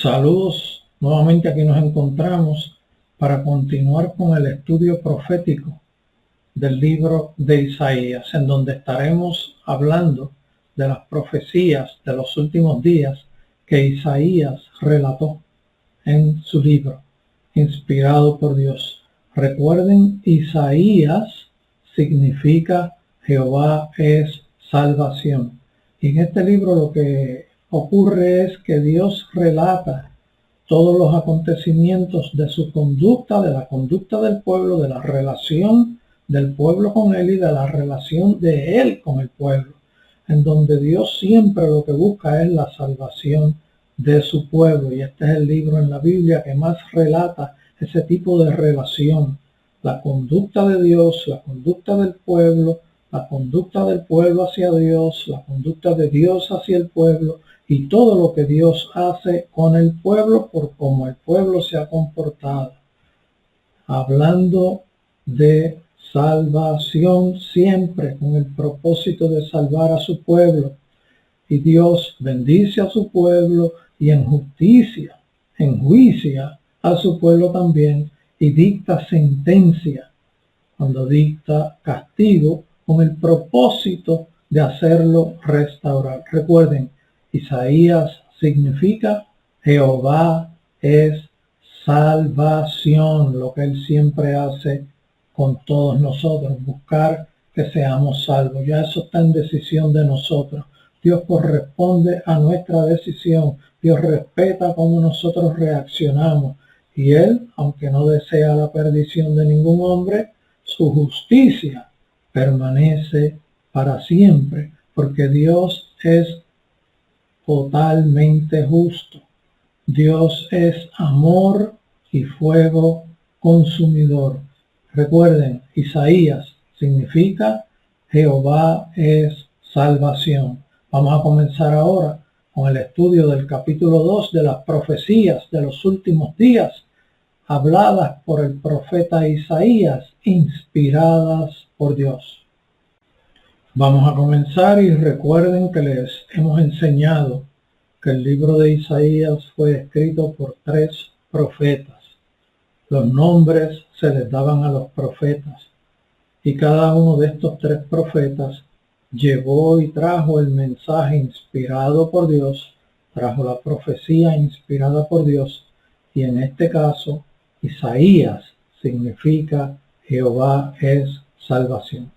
Saludos, nuevamente aquí nos encontramos para continuar con el estudio profético del libro de Isaías, en donde estaremos hablando de las profecías de los últimos días que Isaías relató en su libro, inspirado por Dios. Recuerden, Isaías significa Jehová es salvación. Y en este libro lo que ocurre es que Dios relata todos los acontecimientos de su conducta, de la conducta del pueblo, de la relación del pueblo con él y de la relación de él con el pueblo, en donde Dios siempre lo que busca es la salvación de su pueblo. Y este es el libro en la Biblia que más relata ese tipo de relación, la conducta de Dios, la conducta del pueblo, la conducta del pueblo hacia Dios, la conducta de Dios hacia el pueblo y todo lo que Dios hace con el pueblo por cómo el pueblo se ha comportado. Hablando de salvación siempre con el propósito de salvar a su pueblo. Y Dios bendice a su pueblo y en justicia enjuicia a su pueblo también y dicta sentencia cuando dicta castigo con el propósito de hacerlo restaurar. Recuerden, Isaías significa Jehová es salvación, lo que él siempre hace con todos nosotros, buscar que seamos salvos. Ya eso está en decisión de nosotros. Dios corresponde a nuestra decisión. Dios respeta cómo nosotros reaccionamos. Y él, aunque no desea la perdición de ningún hombre, su justicia permanece para siempre, porque Dios es totalmente justo. Dios es amor y fuego consumidor. Recuerden, Isaías significa Jehová es salvación. Vamos a comenzar ahora con el estudio del capítulo 2 de las profecías de los últimos días, habladas por el profeta Isaías, inspiradas por Dios. Vamos a comenzar y recuerden que les hemos enseñado que el libro de Isaías fue escrito por 3 profetas. Los nombres se les daban a los profetas y cada uno de estos 3 profetas llevó y trajo el mensaje inspirado por Dios, trajo la profecía inspirada por Dios, y en este caso Isaías significa Jehová es salvación.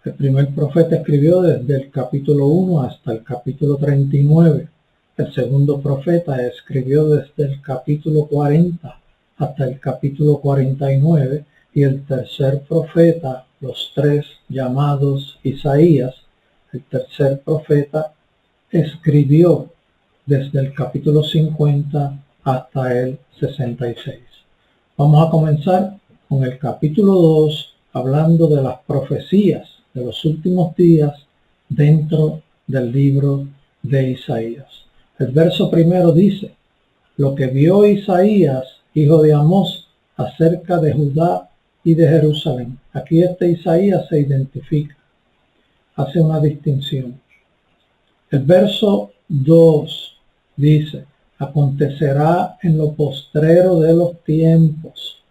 El primer profeta escribió desde el capítulo 1 hasta el capítulo 39. El segundo profeta escribió desde el capítulo 40 hasta el capítulo 49. Y el tercer profeta, los 3 llamados Isaías, el tercer profeta escribió desde el capítulo 50 hasta el 66. Vamos a comenzar con el capítulo 2, hablando de las profecías de los últimos días dentro del libro de Isaías. El verso primero dice: lo que vio Isaías, hijo de Amós, acerca de Judá y de Jerusalén. Aquí Isaías se identifica, hace una distinción. El verso 2 dice: acontecerá en lo postrero de los tiempos,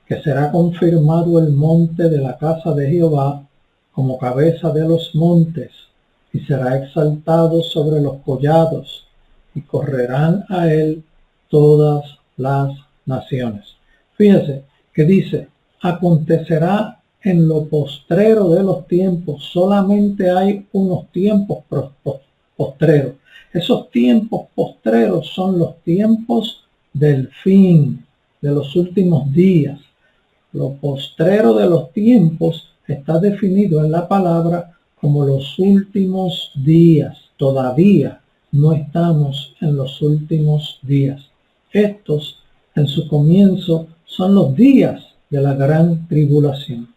que será confirmado el monte de la casa de Jehová como cabeza de los montes, y será exaltado sobre los collados, y correrán a él todas las naciones. Fíjese que dice: acontecerá en lo postrero de los tiempos. Solamente hay unos tiempos postreros. Esos tiempos postreros son los tiempos del fin, de los últimos días. Lo postrero de los tiempos está definido en la palabra como los últimos días. Todavía no estamos en los últimos días. Estos, en su comienzo, son los días de la gran tribulación.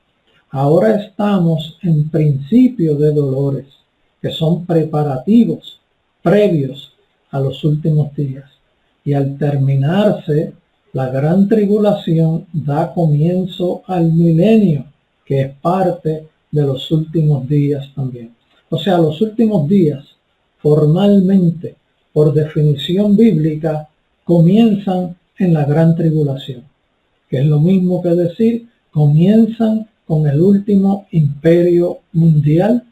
Ahora estamos en principio de dolores, que son preparativos previos a los últimos días. Y al terminarse la gran tribulación, da comienzo al milenio, que es parte de los últimos días también. O sea, los últimos días formalmente por definición bíblica, comienzan en la gran tribulación, que es lo mismo que decir, comienzan con el último imperio mundial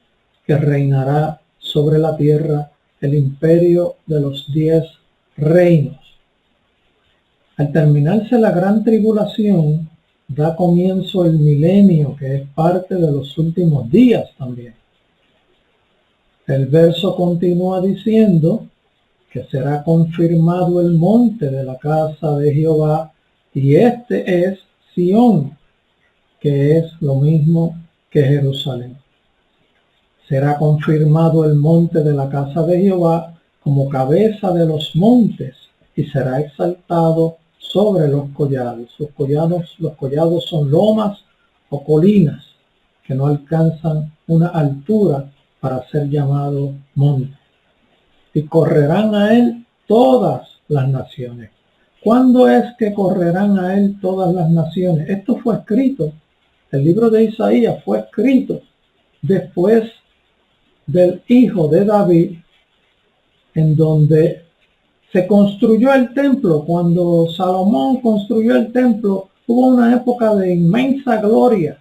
que reinará sobre la tierra, el imperio de los 10 reinos. Al terminarse la gran tribulación, da comienzo el milenio, que es parte de los últimos días también. El verso continúa diciendo que será confirmado el monte de la casa de Jehová, y este es Sión, que es lo mismo que Jerusalén. Será confirmado el monte de la casa de Jehová como cabeza de los montes, y será exaltado sobre los collados. Los collados son lomas o colinas que no alcanzan una altura para ser llamado monte. Y correrán a él todas las naciones. ¿Cuándo es que correrán a él todas las naciones? Esto fue escrito, el libro de Isaías fue escrito después del hijo de David, en donde se construyó el templo. Cuando Salomón construyó el templo, hubo una época de inmensa gloria.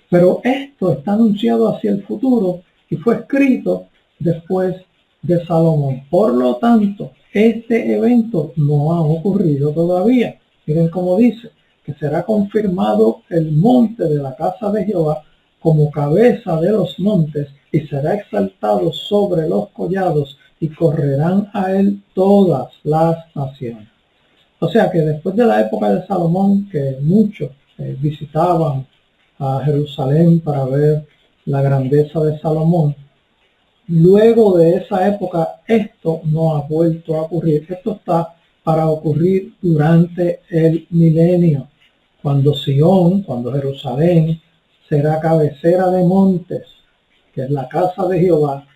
Pero esto está anunciado hacia el futuro y fue escrito después de Salomón. Por lo tanto, este evento no ha ocurrido todavía. Miren cómo dice, que será confirmado el monte de la casa de Jehová como cabeza de los montes, y será exaltado sobre los collados, y correrán a él todas las naciones. O sea que después de la época de Salomón, que muchos visitaban a Jerusalén para ver la grandeza de Salomón, luego de esa época esto no ha vuelto a ocurrir. Esto está para ocurrir durante el milenio, cuando Sión, cuando Jerusalén será cabecera de montes, que es la casa de Jehová,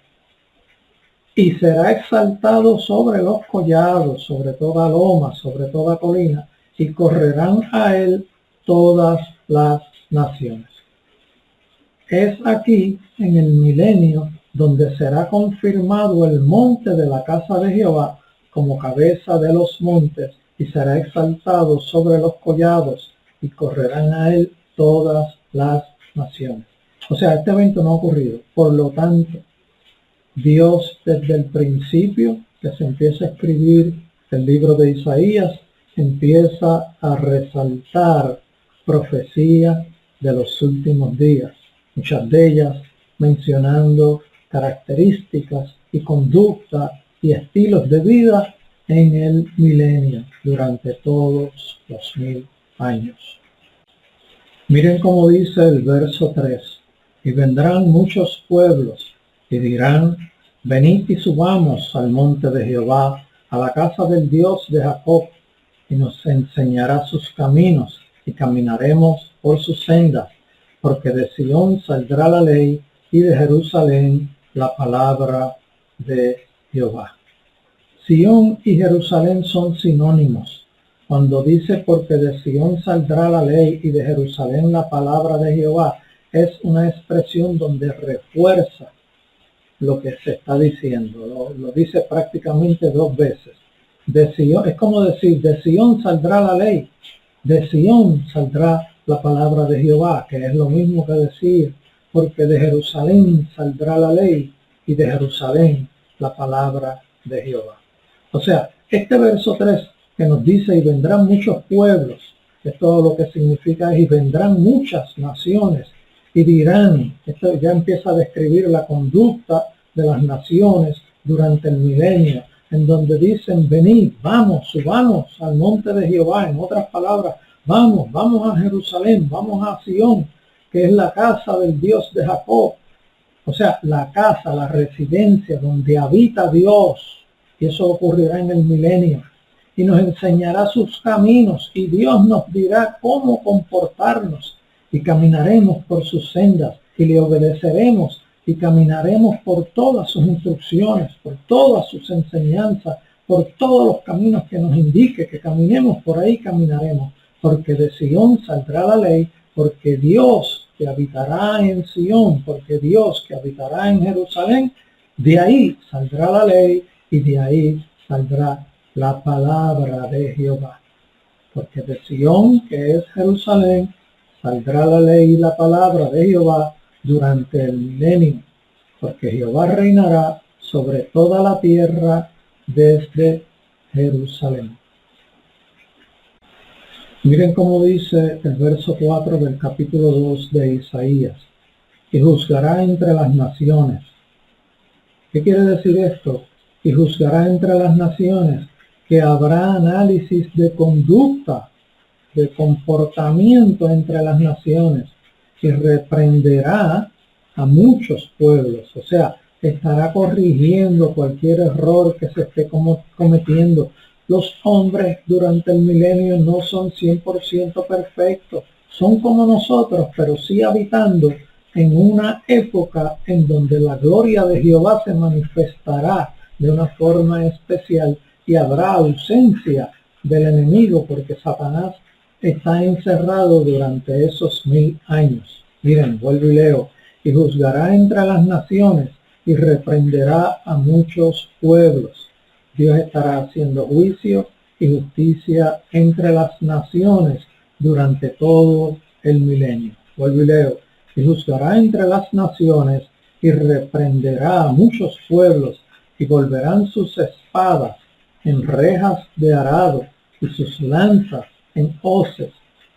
y será exaltado sobre los collados, sobre toda loma, sobre toda colina, y correrán a él todas las naciones. Es aquí, en el milenio, donde será confirmado el monte de la casa de Jehová como cabeza de los montes, y será exaltado sobre los collados, y correrán a él todas las naciones. O sea, este evento no ha ocurrido. Por lo tanto, Dios desde el principio que se empieza a escribir el libro de Isaías, empieza a resaltar profecías de los últimos días, muchas de ellas mencionando características y conducta y estilos de vida en el milenio durante todos los 1000 años. Miren cómo dice el verso 3, y vendrán muchos pueblos y dirán, venid y subamos al monte de Jehová, a la casa del Dios de Jacob, y nos enseñará sus caminos, y caminaremos por sus sendas, porque de Sión saldrá la ley, y de Jerusalén la palabra de Jehová. Sión y Jerusalén son sinónimos. Cuando dice porque de Sión saldrá la ley y de Jerusalén la palabra de Jehová, es una expresión donde refuerza lo que se está diciendo. Lo dice prácticamente 2 veces. De Sión, es como decir, de Sión saldrá la ley, de Sión saldrá la palabra de Jehová, que es lo mismo que decir, porque de Jerusalén saldrá la ley y de Jerusalén la palabra de Jehová. O sea, este verso 3 que nos dice, y vendrán muchos pueblos, esto lo que significa es, y vendrán muchas naciones, y dirán, esto ya empieza a describir la conducta de las naciones durante el milenio, en donde dicen, venid, vamos, subamos al monte de Jehová. En otras palabras, vamos a Jerusalén, vamos a Sión, que es la casa del Dios de Jacob. O sea, la casa, la residencia donde habita Dios. Y eso ocurrirá en el milenio. Y nos enseñará sus caminos, y Dios nos dirá cómo comportarnos, y caminaremos por sus sendas, y le obedeceremos, y caminaremos por todas sus instrucciones, por todas sus enseñanzas, por todos los caminos que nos indique que caminemos, por ahí caminaremos, porque de Sión saldrá la ley, porque Dios que habitará en Sión, porque Dios que habitará en Jerusalén, de ahí saldrá la ley, y de ahí saldrá la palabra de Jehová. Porque de Sión, que es Jerusalén, saldrá la ley y la palabra de Jehová durante el milenio, porque Jehová reinará sobre toda la tierra desde Jerusalén. Miren cómo dice el verso 4 del capítulo 2 de Isaías: y juzgará entre las naciones. ¿Qué quiere decir esto? Y juzgará entre las naciones, que habrá análisis de conducta, de comportamiento entre las naciones, y reprenderá a muchos pueblos. O sea, estará corrigiendo cualquier error que se esté cometiendo. Los hombres durante el milenio no son 100% perfectos, son como nosotros, pero sí habitando en una época en donde la gloria de Jehová se manifestará de una forma especial y habrá ausencia del enemigo, porque Satanás está encerrado durante esos 1000 años. Miren, vuelvo y leo: y juzgará entre las naciones y reprenderá a muchos pueblos. Dios estará haciendo juicio y justicia entre las naciones durante todo el milenio. Vuelvo y leo: y juzgará entre las naciones y reprenderá a muchos pueblos, y volverán sus espadas en rejas de arado y sus lanzas en hoces.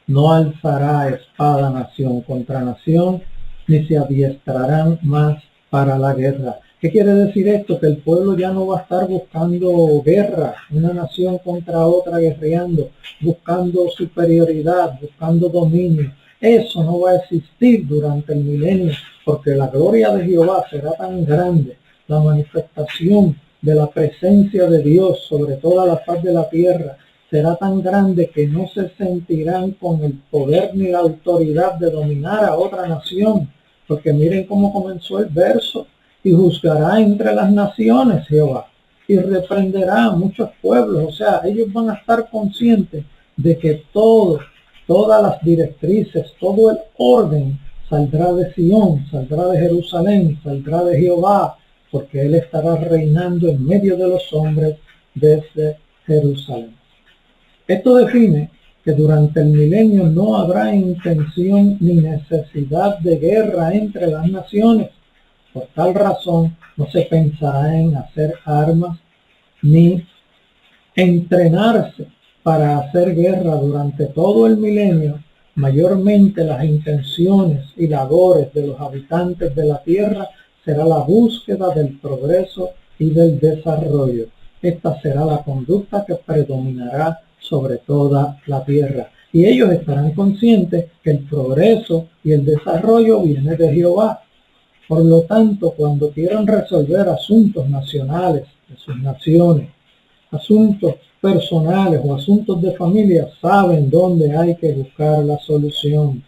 No alzará espada nación contra nación, ni se adiestrarán más para la guerra. ¿Qué quiere decir esto? Que el pueblo ya no va a estar buscando guerra, una nación contra otra guerreando, buscando superioridad, buscando dominio. Eso no va a existir durante el milenio, porque la gloria de Jehová será tan grande, la manifestación de la presencia de Dios sobre toda la faz de la tierra será tan grande que no se sentirán con el poder ni la autoridad de dominar a otra nación. Porque miren cómo comenzó el verso: y juzgará entre las naciones Jehová, y reprenderá a muchos pueblos. O sea, ellos van a estar conscientes de que todas las directrices, todo el orden saldrá de Sión, saldrá de Jerusalén, saldrá de Jehová, porque Él estará reinando en medio de los hombres desde Jerusalén. Esto define que durante el milenio no habrá intención ni necesidad de guerra entre las naciones. Por tal razón, no se pensará en hacer armas ni entrenarse para hacer guerra durante todo el milenio. Mayormente las intenciones y labores de los habitantes de la tierra será la búsqueda del progreso y del desarrollo. Esta será la conducta que predominará sobre toda la tierra. Y ellos estarán conscientes que el progreso y el desarrollo viene de Jehová. Por lo tanto, cuando quieran resolver asuntos nacionales de sus naciones, asuntos personales o asuntos de familia, saben dónde hay que buscar la solución.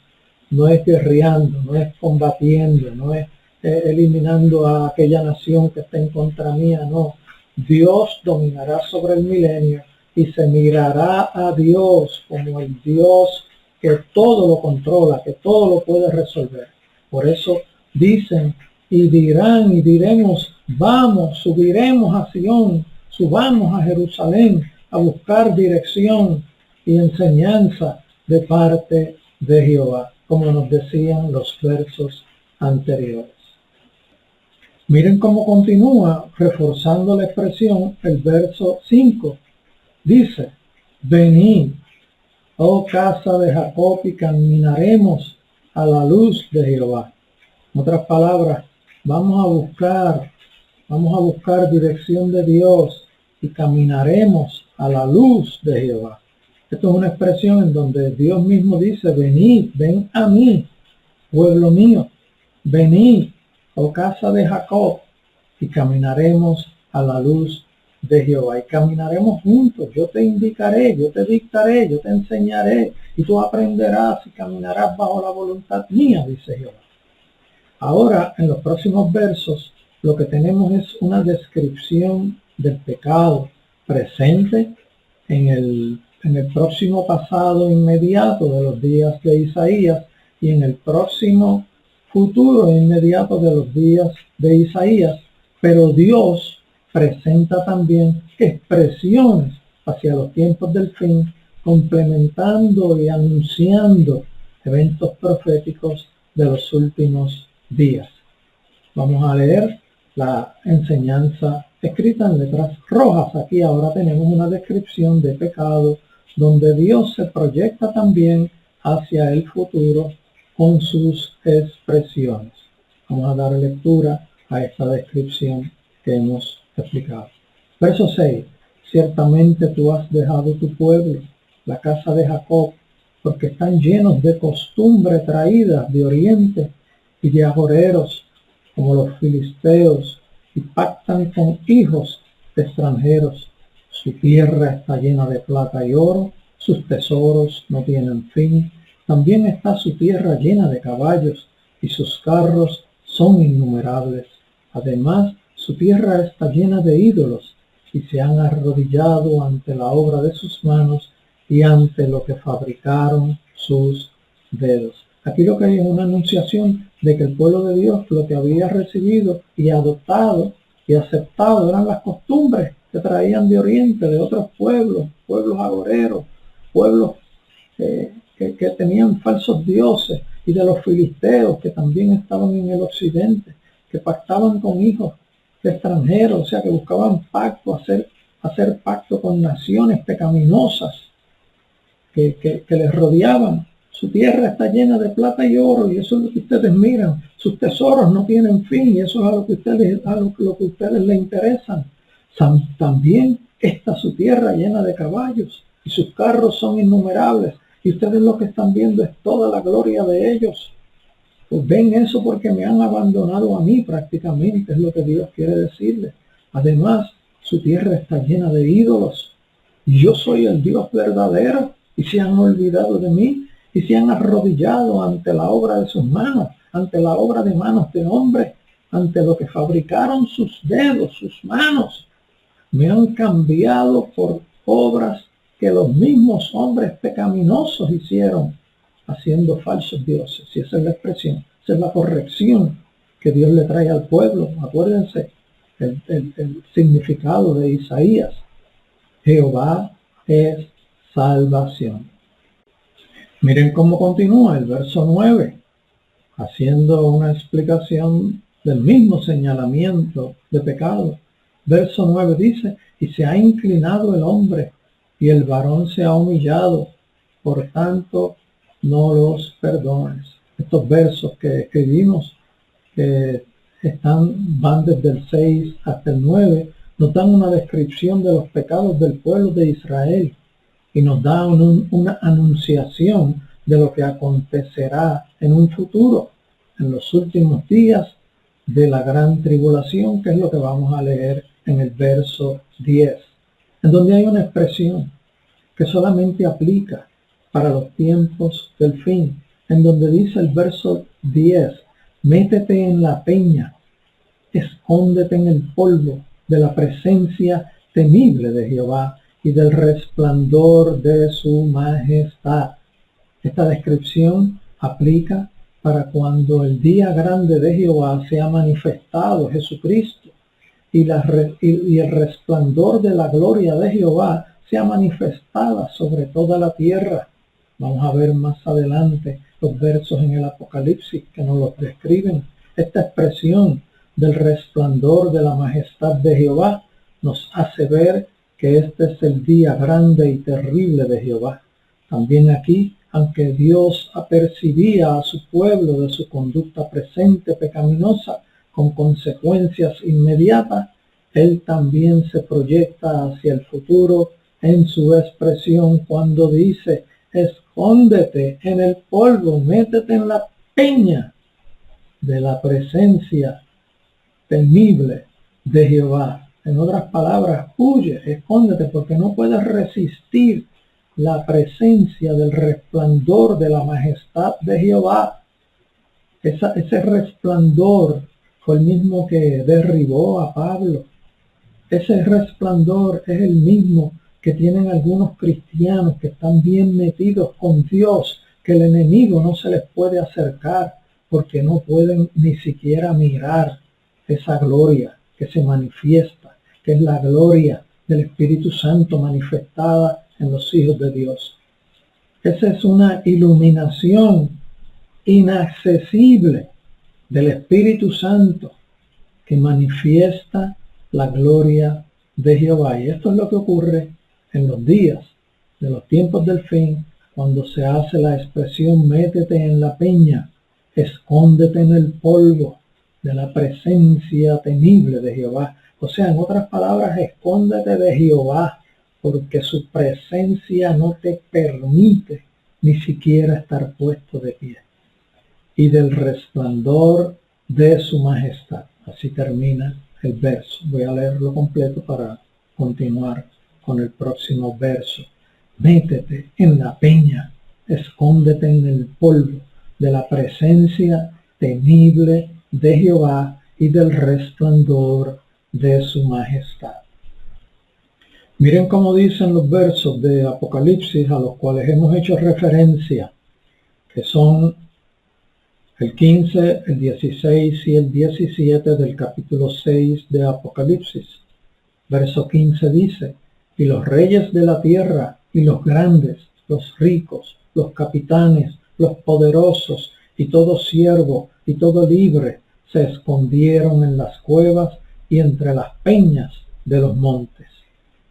No es guerreando, no es combatiendo, no es eliminando a aquella nación que está en contra mía, no. Dios dominará sobre el milenio y se mirará a Dios como el Dios que todo lo controla, que todo lo puede resolver. Por eso dicen y dirán y diremos: vamos, subiremos a Sión, subamos a Jerusalén a buscar dirección y enseñanza de parte de Jehová, como nos decían los versos anteriores. Miren cómo continúa reforzando la expresión el verso 5. Dice: venid, oh casa de Jacob, y caminaremos a la luz de Jehová. En otras palabras, vamos a buscar dirección de Dios y caminaremos a la luz de Jehová. Esto es una expresión en donde Dios mismo dice: venid, ven a mí, pueblo mío, venid, oh casa de Jacob, y caminaremos a la luz de Jehová. Y caminaremos juntos. Yo te indicaré, yo te dictaré, yo te enseñaré, y tú aprenderás y caminarás bajo la voluntad mía, dice Jehová. Ahora, en los próximos versos, lo que tenemos es una descripción del pecado presente en el próximo pasado inmediato de los días de Isaías y en el próximo futuro inmediato de los días de Isaías. Pero Dios presenta también expresiones hacia los tiempos del fin, complementando y anunciando eventos proféticos de los últimos días. Vamos a leer la enseñanza escrita en letras rojas. Aquí ahora tenemos una descripción de pecado donde Dios se proyecta también hacia el futuro con sus expresiones. Vamos a dar lectura a esta descripción que hemos explicado. Verso 6. Ciertamente tú has dejado tu pueblo, la casa de Jacob, porque están llenos de costumbre traída de oriente y de agoreros, como los filisteos, y pactan con hijos de extranjeros. Su tierra está llena de plata y oro, sus tesoros no tienen fin. También está su tierra llena de caballos, y sus carros son innumerables. Además, su tierra está llena de ídolos, y se han arrodillado ante la obra de sus manos y ante lo que fabricaron sus dedos. Aquí lo que hay es una anunciación de que el pueblo de Dios lo que había recibido y adoptado y aceptado eran las costumbres que traían de oriente, de otros pueblos, pueblos agoreros, pueblos que tenían falsos dioses, y de los filisteos que también estaban en el occidente, que pactaban con hijos de extranjeros, o sea, que buscaban pacto, hacer pacto con naciones pecaminosas que les rodeaban. Su tierra está llena de plata y oro, y eso es lo que ustedes miran. Sus tesoros no tienen fin, y eso es a lo que ustedes les interesan. También está su tierra llena de caballos, y sus carros son innumerables, y ustedes lo que están viendo es toda la gloria de ellos. Pues ven eso porque me han abandonado a mí prácticamente, es lo que Dios quiere decirles. Además, su tierra está llena de ídolos, y yo soy el Dios verdadero, y se han olvidado de mí, y se han arrodillado ante la obra de sus manos, ante la obra de manos de hombres, ante lo que fabricaron sus dedos, sus manos. Me han cambiado por obras que los mismos hombres pecaminosos hicieron, haciendo falsos dioses. Y esa es la expresión, esa es la corrección que Dios le trae al pueblo. Acuérdense el significado de Isaías. Jehová es salvación. Miren cómo continúa el verso 9, haciendo una explicación del mismo señalamiento de pecado. Verso 9 dice, y se ha inclinado el hombre, y el varón se ha humillado, por tanto no los perdones. Estos versos que vimos, que van desde el 6 hasta el 9, nos dan una descripción de los pecados del pueblo de Israel, y nos da una anunciación de lo que acontecerá en un futuro, en los últimos días de la gran tribulación, que es lo que vamos a leer en el verso 10, en donde hay una expresión que solamente aplica para los tiempos del fin, en donde dice el verso 10, métete en la peña, escóndete en el polvo de la presencia temible de Jehová y del resplandor de su majestad. Esta descripción aplica para cuando el día grande de Jehová sea manifestado, Jesucristo, y el resplandor de la gloria de Jehová sea manifestada sobre toda la tierra. Vamos a ver más adelante los versos en el Apocalipsis que nos los describen. Esta expresión del resplandor de la majestad de Jehová nos hace ver que este es el día grande y terrible de Jehová. También aquí, aunque Dios apercibía a su pueblo de su conducta presente pecaminosa con consecuencias inmediatas, Él también se proyecta hacia el futuro en su expresión cuando dice, escóndete en el polvo, métete en la peña de la presencia temible de Jehová. En otras palabras, huye, escóndete, porque no puedes resistir la presencia del resplandor de la majestad de Jehová. Ese resplandor fue el mismo que derribó a Pablo. Ese resplandor es el mismo que tienen algunos cristianos que están bien metidos con Dios, que el enemigo no se les puede acercar porque no pueden ni siquiera mirar esa gloria que se manifiesta, que es la gloria del Espíritu Santo manifestada en los hijos de Dios. Esa es una iluminación inaccesible del Espíritu Santo que manifiesta la gloria de Jehová. Y esto es lo que ocurre en los días de los tiempos del fin, cuando se hace la expresión métete en la peña, escóndete en el polvo de la presencia temible de Jehová. O sea, en otras palabras, escóndete de Jehová, porque su presencia no te permite ni siquiera estar puesto de pie. Y del resplandor de su majestad. Así termina el verso. Voy a leerlo completo para continuar con el próximo verso. Métete en la peña, escóndete en el polvo de la presencia temible de Jehová y del resplandor de su majestad. Miren cómo dicen los versos de Apocalipsis a los cuales hemos hecho referencia, que son el 15, el 16 y el 17 del capítulo 6 de Apocalipsis. Verso 15 dice, y los reyes de la tierra y los grandes, los ricos, los capitanes, los poderosos y todo siervo y todo libre se escondieron en las cuevas y entre las peñas de los montes.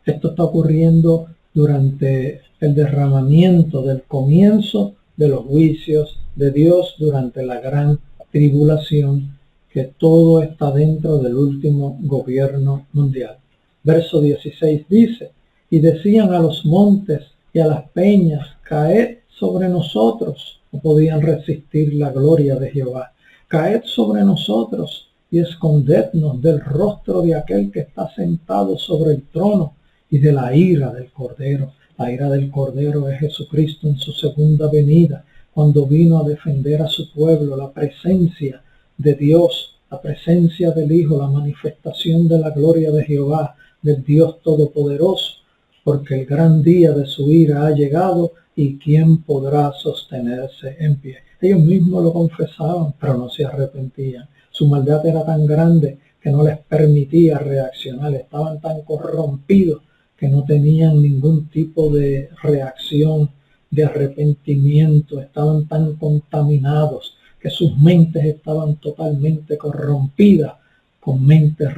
Esto está ocurriendo durante el derramamiento del comienzo de los juicios de Dios durante la gran tribulación, que todo está dentro del último gobierno mundial. Verso 16 dice, y decían a los montes y a las peñas, caed sobre nosotros. No podían resistir la gloria de Jehová. Caed sobre nosotros y escondednos del rostro de aquel que está sentado sobre el trono y de la ira del Cordero. La ira del Cordero es Jesucristo en su segunda venida, cuando vino a defender a su pueblo, la presencia de Dios, la presencia del Hijo, la manifestación de la gloria de Jehová, del Dios Todopoderoso, porque el gran día de su ira ha llegado y ¿quién podrá sostenerse en pie? Ellos mismos lo confesaban, pero no se arrepentían. Su maldad era tan grande que no les permitía reaccionar, estaban tan corrompidos que no tenían ningún tipo de reacción, de arrepentimiento, estaban tan contaminados que sus mentes estaban totalmente corrompidas, con mentes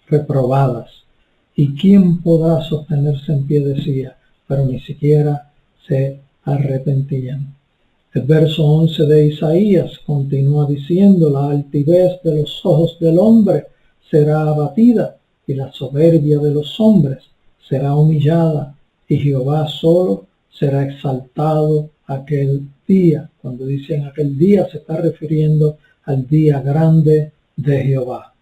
reprobadas. ¿Y quién podrá sostenerse en pie? Decía, pero ni siquiera se arrepentían. El verso 11 de Isaías continúa diciendo, la altivez de los ojos del hombre será abatida y la soberbia de los hombres será humillada y Jehová solo será exaltado aquel día. Cuando dicen aquel día se está refiriendo al día grande de Jehová.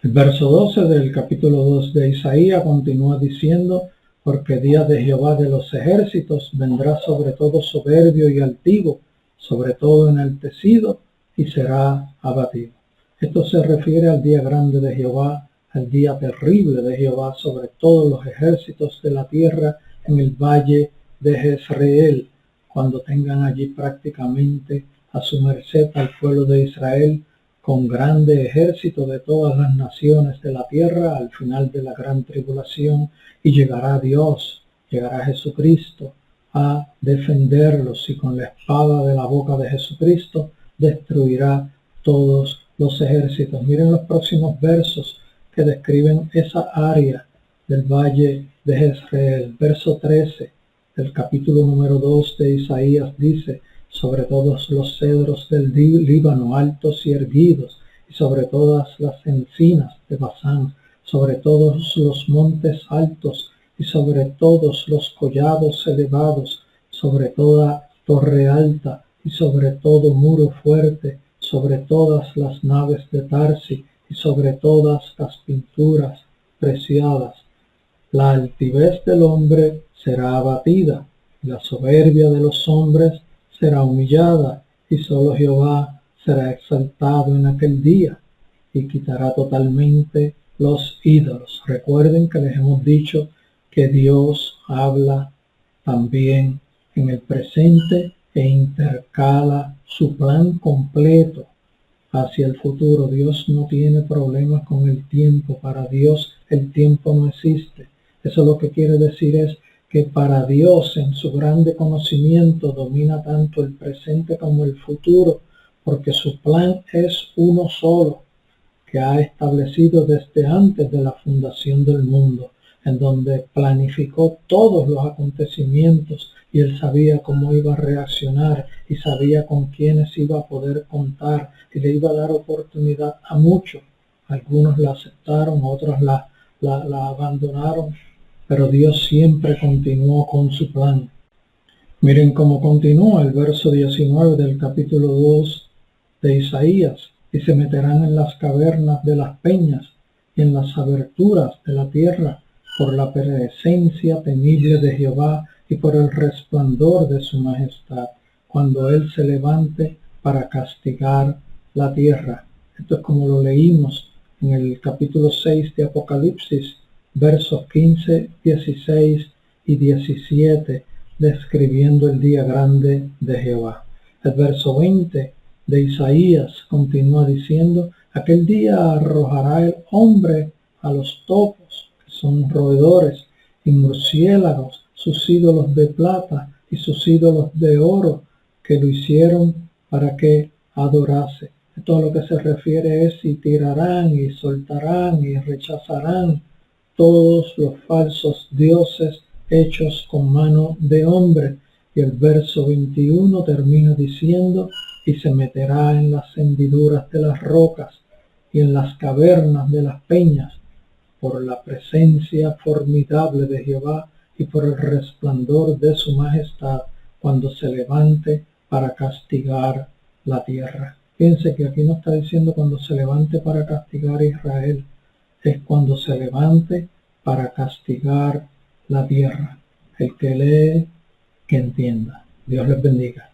El verso 12 del capítulo 2 de Isaías continúa diciendo, porque día de Jehová de los ejércitos vendrá sobre todo soberbio y altivo, sobre todo enaltecido, y será abatido. Esto se refiere al día grande de Jehová, al día terrible de Jehová sobre todos los ejércitos de la tierra en el valle de Jezreel, cuando tengan allí prácticamente a su merced al pueblo de Israel, con grande ejército de todas las naciones de la tierra al final de la gran tribulación, y llegará Dios, llegará Jesucristo a defenderlos y con la espada de la boca de Jesucristo destruirá todos los ejércitos. Miren los próximos versos que describen esa área del valle de Jezreel. Verso 13 del capítulo número 2 de Isaías dice, sobre todos los cedros del Líbano altos y erguidos, y sobre todas las encinas de Basán, sobre todos los montes altos, y sobre todos los collados elevados, sobre toda torre alta, y sobre todo muro fuerte, sobre todas las naves de Tarsi, y sobre todas las pinturas preciadas. La altivez del hombre será abatida, y la soberbia de los hombres será humillada, y solo Jehová será exaltado en aquel día, y quitará totalmente los ídolos. Recuerden que les hemos dicho que Dios habla también en el presente e intercala su plan completo hacia el futuro. Dios no tiene problemas con el tiempo. Para Dios el tiempo no existe. Eso lo que quiere decir es que para Dios, en su grande conocimiento, domina tanto el presente como el futuro, porque su plan es uno solo, que ha establecido desde antes de la fundación del mundo, en donde planificó todos los acontecimientos y él sabía cómo iba a reaccionar y sabía con quiénes iba a poder contar y le iba a dar oportunidad a muchos. Algunos la aceptaron, otros la abandonaron, pero Dios siempre continuó con su plan. Miren cómo continúa el verso 19 del capítulo 2 de Isaías: y se meterán en las cavernas de las peñas y en las aberturas de la tierra por la presencia temible de Jehová y por el resplandor de su majestad, cuando él se levante para castigar la tierra. Esto es como lo leímos en el capítulo 6 de Apocalipsis, versos 15, 16 y 17, describiendo el día grande de Jehová. El verso 20 de Isaías continúa diciendo: aquel día arrojará el hombre a los topos, que son roedores, y murciélagos, sus ídolos de plata y sus ídolos de oro, que lo hicieron para que adorase. Esto a lo que se refiere es: y tirarán y soltarán y rechazarán todos los falsos dioses hechos con mano de hombre. Y el verso 21 termina diciendo: y se meterá en las hendiduras de las rocas y en las cavernas de las peñas, por la presencia formidable de Jehová y por el resplandor de su majestad, cuando se levante para castigar la tierra. Fíjense que aquí no está diciendo cuando se levante para castigar a Israel, es cuando se levante para castigar la tierra. El que lee, que entienda. Dios les bendiga.